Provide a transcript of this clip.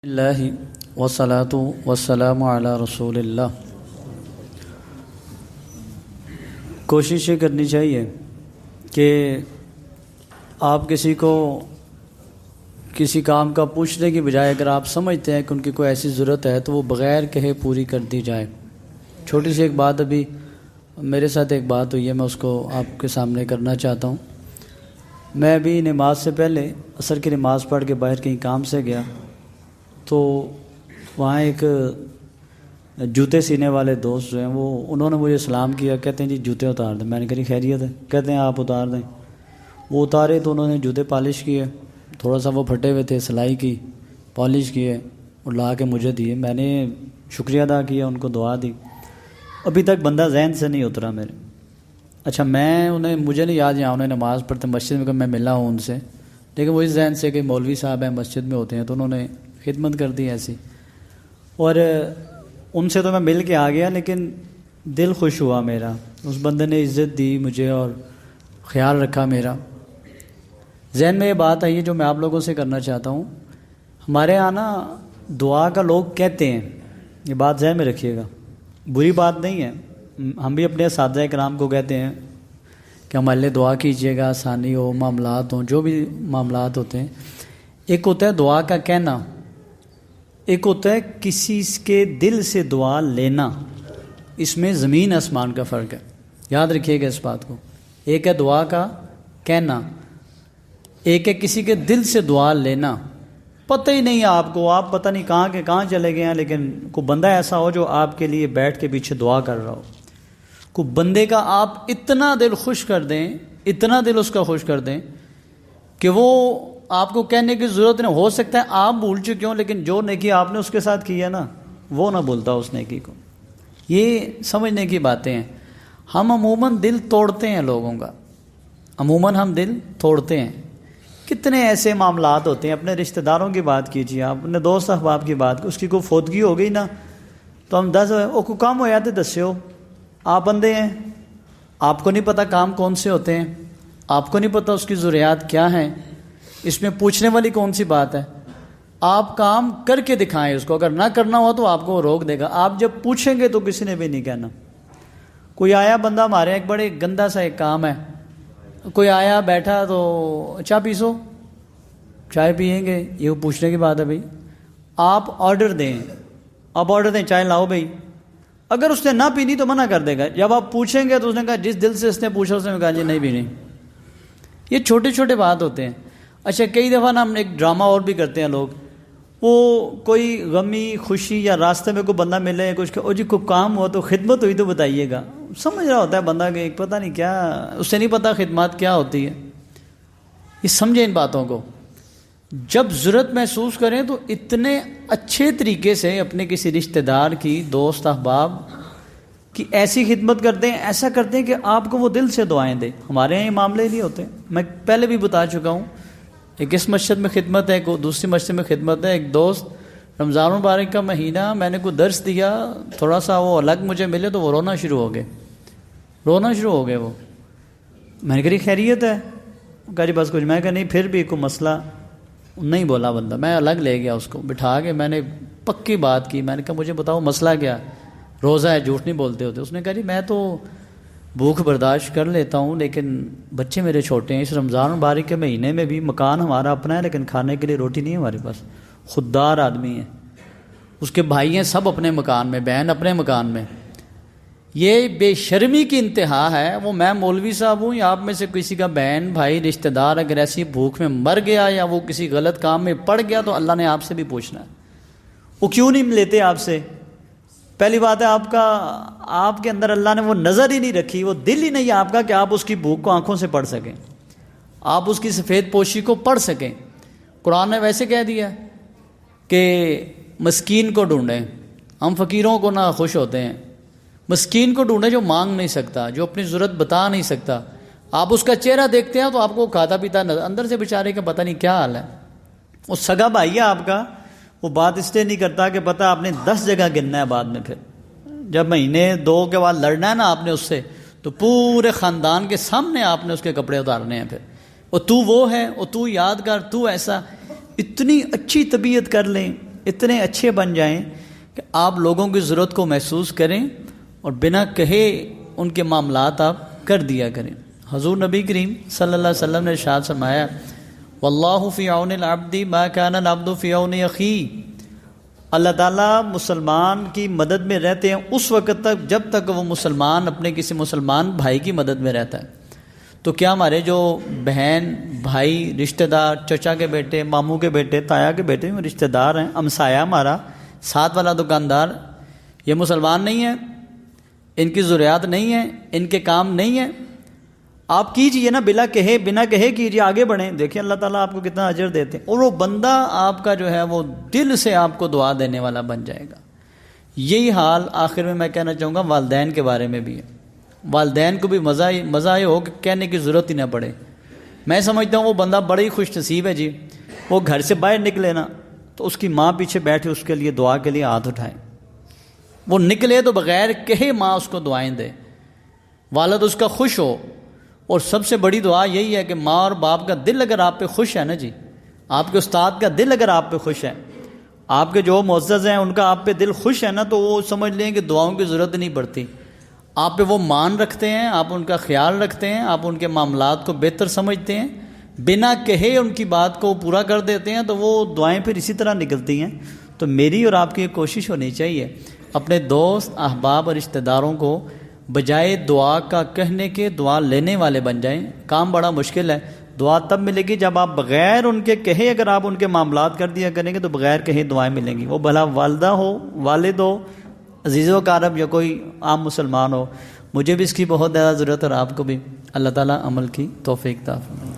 اللہ والصلاۃ والسلام علی رسول اللہ۔ کوشش یہ کرنی چاہیے کہ آپ کسی کو کسی کام کا پوچھنے کی بجائے اگر آپ سمجھتے ہیں کہ ان کی کوئی ایسی ضرورت ہے تو وہ بغیر کہے پوری کر دی جائے۔ چھوٹی سی ایک بات ابھی میرے ساتھ ایک بات ہوئی ہے، میں اس کو آپ کے سامنے کرنا چاہتا ہوں۔ میں ابھی نماز سے پہلے عصر کی نماز پڑھ کے باہر کہیں کام سے گیا تو وہاں ایک جوتے سینے والے دوست جو ہیں انہوں نے مجھے سلام کیا، کہتے ہیں جی جوتے اتار دیں۔ میں نے کہا خیریت ہے؟ کہتے ہیں آپ اتار دیں۔ وہ اتارے تو انہوں نے جوتے پالش کیے، تھوڑا سا وہ پھٹے ہوئے تھے، سلائی کی، پالش کیے اور لا کے مجھے دیے۔ میں نے شکریہ ادا کیا، ان کو دعا دی۔ ابھی تک بندہ ذہن سے نہیں اترا میرے۔ اچھا مجھے نہیں یاد یہاں انہیں نماز پڑھتے مسجد میں کہ میں ملا ہوں ان سے، لیکن وہی ذہن سے کہ مولوی صاحب ہیں مسجد میں ہوتے ہیں تو انہوں نے خدمت کر دی ایسی، اور ان سے تو میں مل کے آ گیا لیکن دل خوش ہوا میرا۔ اس بندے نے عزت دی مجھے اور خیال رکھا میرا۔ ذہن میں یہ بات آئی ہے جو میں آپ لوگوں سے کرنا چاہتا ہوں۔ ہمارے یہاں نا دعا کا لوگ کہتے ہیں، یہ بات ذہن میں رکھیے گا، بری بات نہیں ہے۔ ہم بھی اپنے اساتذہ کرام کو کہتے ہیں کہ ہمارے لیے دعا کیجیے گا، آسانی ہو، معاملات ہوں، جو بھی معاملات ہوتے ہیں۔ ایک ہوتا ہے دعا کا کہنا، ایک ہوتا ہے کسی کے دل سے دعا لینا۔ اس میں زمین آسمان کا فرق ہے، یاد رکھیے گا اس بات کو۔ ایک ہے دعا کا کہنا، ایک ہے کسی کے دل سے دعا لینا۔ پتہ ہی نہیں ہے آپ کو، آپ پتہ نہیں کہاں کے کہاں چلے گئے ہیں، لیکن کوئی بندہ ایسا ہو جو آپ کے لیے بیٹھ کے پیچھے دعا کر رہا ہو، کوئی بندے کا آپ اتنا دل خوش کر دیں، اتنا دل اس کا خوش کر دیں کہ وہ آپ کو کہنے کی ضرورت نہیں۔ ہو سکتا ہے آپ بھول چکے ہوں، لیکن جو نیکی آپ نے اس کے ساتھ کی ہے نا وہ نہ بھولتا اس نیکی کو۔ یہ سمجھنے کی باتیں ہیں۔ ہم عموماً دل توڑتے ہیں لوگوں کا، عموماً ہم دل توڑتے ہیں۔ کتنے ایسے معاملات ہوتے ہیں، اپنے رشتہ داروں کی بات کیجیے، آپ اپنے دوست احباب کی بات، اس کی کوئی فوتگی ہو گئی نا تو ہم کو کام ہو جاتے دسیو، آپ بندے ہیں، آپ کو نہیں پتہ کام کون سے ہوتے ہیں، آپ کو نہیں پتہ اس کی ضروریات کیا ہیں۔ اس میں پوچھنے والی کون سی بات ہے؟ آپ کام کر کے دکھائیں اس کو، اگر نہ کرنا ہوا تو آپ کو روک دے گا۔ آپ جب پوچھیں گے تو کسی نے بھی نہیں کہنا۔ کوئی آیا بندہ، ہمارے ایک بڑے گندا سا ایک کام ہے، کوئی آیا بیٹھا تو چائے پیسو، چائے پیئیں گے، یہ پوچھنے کی بات ہے بھائی۔ آپ آرڈر دیں، آپ آرڈر دیں چائے لاؤ بھائی، اگر اس نے نہ پینی تو منع کر دے گا۔ جب آپ پوچھیں گے تو اس نے کہا جس دل سے اس نے پوچھا اس نے کہا جی نہیں پینی۔ یہ چھوٹے چھوٹے بات ہوتے ہیں۔ اچھا کئی دفعہ نا ہم ایک ڈرامہ اور بھی کرتے ہیں لوگ، وہ کوئی غمی خوشی یا راستے میں کوئی بندہ ملے کچھ کہ جی کوئی کام ہوا تو خدمت ہوئی تو بتائیے گا، سمجھ رہا ہوتا ہے بندہ کہ پتہ نہیں کیا، اس سے نہیں پتہ خدمات کیا ہوتی ہے۔ یہ سمجھیں ان باتوں کو۔ جب ضرورت محسوس کریں تو اتنے اچھے طریقے سے اپنے کسی رشتہ دار کی، دوست احباب کی ایسی خدمت کرتے ہیں، ایسا کرتے ہیں کہ آپ کو وہ دل سے دعائیں دے۔ ہمارے یہاں یہ معاملے نہیں ہوتے، میں پہلے بھی بتا چکا ہوں۔ ایک اس مسجد میں خدمت ہے، ایک دوسری مسجد میں خدمت ہے۔ ایک دوست رمضان المبارک کا مہینہ میں نے کوئی درس دیا، تھوڑا سا وہ الگ مجھے ملے تو وہ رونا شروع ہو گئے، وہ۔ میں نے کہا خیریت ہے؟ کہا جی بس کچھ۔ میں کہا نہیں، پھر بھی کوئی مسئلہ نہیں بولا بندہ۔ میں الگ لے گیا اس کو بٹھا کے، میں نے پکی بات کی، میں نے کہا مجھے بتاؤ مسئلہ کیا؟ روزہ ہے، جھوٹ نہیں بولتے ہوتے۔ اس نے کہا جی میں تو بھوک برداشت کر لیتا ہوں لیکن بچے میرے چھوٹے ہیں، اس رمضان مبارک کے مہینے میں بھی مکان ہمارا اپنا ہے لیکن کھانے کے لیے روٹی نہیں ہے ہمارے پاس۔ خوددار آدمی ہے، اس کے بھائی ہیں سب اپنے مکان میں، بہن اپنے مکان میں۔ یہ بے شرمی کی انتہا ہے۔ وہ میں مولوی صاحب ہوں یا آپ میں سے کسی کا بہن بھائی رشتہ دار اگر ایسی بھوک میں مر گیا یا وہ کسی غلط کام میں پڑ گیا تو اللہ نے آپ سے بھی پوچھنا ہے۔ وہ کیوں نہیں لیتے آپ سے؟ پہلی بات ہے آپ کے اندر اللہ نے وہ نظر ہی نہیں رکھی، وہ دل ہی نہیں ہے آپ کا کہ آپ اس کی بھوک کو آنکھوں سے پڑھ سکیں، آپ اس کی سفید پوشی کو پڑھ سکیں۔ قرآن نے ویسے کہہ دیا کہ مسکین کو ڈھونڈیں، ہم فقیروں کو نہ خوش ہوتے ہیں۔ مسکین کو ڈھونڈیں جو مانگ نہیں سکتا، جو اپنی ضرورت بتا نہیں سکتا۔ آپ اس کا چہرہ دیکھتے ہیں تو آپ کو کھاتا پیتا اندر سے بیچارے کا پتہ نہیں کیا حال ہے۔ وہ سگا بھائی ہے آپ کا، وہ بات اس لیے نہیں کرتا کہ پتہ آپ نے 10 جگہ گننا ہے بعد میں، پھر جب مہینے 2 کے بعد لڑنا ہے نا آپ نے اس سے تو پورے خاندان کے سامنے آپ نے اس کے کپڑے اتارنے ہیں۔ پھر تو ہے، تو یاد کر، تو ایسا۔ اتنی اچھی طبیعت کر لیں، اتنے اچھے بن جائیں کہ آپ لوگوں کی ضرورت کو محسوس کریں اور بنا کہے ان کے معاملات آپ کر دیا کریں۔ حضور نبی کریم صلی اللہ علیہ وسلم نے ارشاد فرمایا واللہ فی عون العبد ما کان العبد فی عون اخیہ، اللہ تعالیٰ مسلمان کی مدد میں رہتے ہیں اس وقت تک جب تک وہ مسلمان اپنے کسی مسلمان بھائی کی مدد میں رہتا ہے۔ تو کیا ہمارے جو بہن بھائی رشتہ دار، چچا کے بیٹے، ماموں کے بیٹے، تایا کے بیٹے رشتہ دار ہیں، ہمسایہ ہمارا ساتھ والا دکاندار، یہ مسلمان نہیں ہیں، ان کی ضروریات نہیں ہیں، ان کے کام نہیں ہیں؟ آپ کیجئے نا، بنا کہے کیجئے، آگے بڑھیں، دیکھیں اللہ تعالیٰ آپ کو کتنا اجر دیتے ہیں، اور وہ بندہ آپ کا جو ہے وہ دل سے آپ کو دعا دینے والا بن جائے گا۔ یہی حال آخر میں کہنا چاہوں گا والدین کے بارے میں بھی ہے۔ والدین کو بھی مزہ یہ ہو کہ کہنے کی ضرورت ہی نہ پڑے۔ میں سمجھتا ہوں وہ بندہ بڑا ہی خوش نصیب ہے جی، وہ گھر سے باہر نکلے نا تو اس کی ماں پیچھے بیٹھے اس کے لیے دعا کے لیے ہاتھ اٹھائیں، وہ نکلے تو بغیر کہے ماں اس کو دعائیں دے، والد اس کا خوش ہو۔ اور سب سے بڑی دعا یہی ہے کہ ماں اور باپ کا دل اگر آپ پہ خوش ہے نا جی، آپ کے استاد کا دل اگر آپ پہ خوش ہے، آپ کے جو معزز ہیں ان کا آپ پہ دل خوش ہے نا، تو وہ سمجھ لیں کہ دعاؤں کی ضرورت نہیں پڑتی۔ آپ پہ وہ مان رکھتے ہیں، آپ ان کا خیال رکھتے ہیں، آپ ان کے معاملات کو بہتر سمجھتے ہیں، بنا کہے ان کی بات کو پورا کر دیتے ہیں، تو وہ دعائیں پھر اسی طرح نکلتی ہیں۔ تو میری اور آپ کی کوشش ہونی چاہیے اپنے دوست احباب اور رشتہ داروں کو بجائے دعا کا کہنے کے دعا لینے والے بن جائیں۔ کام بڑا مشکل ہے، دعا تب ملے گی جب آپ بغیر ان کے کہے اگر آپ ان کے معاملات کر دیا کریں گے تو بغیر کہے دعائیں ملیں گی، وہ بھلا والدہ ہو، والد ہو، عزیز و اقارب یا کوئی عام مسلمان ہو۔ مجھے بھی اس کی بہت زیادہ ضرورت ہے اور آپ کو بھی۔ اللہ تعالیٰ عمل کی توفیق عطا فرمائے۔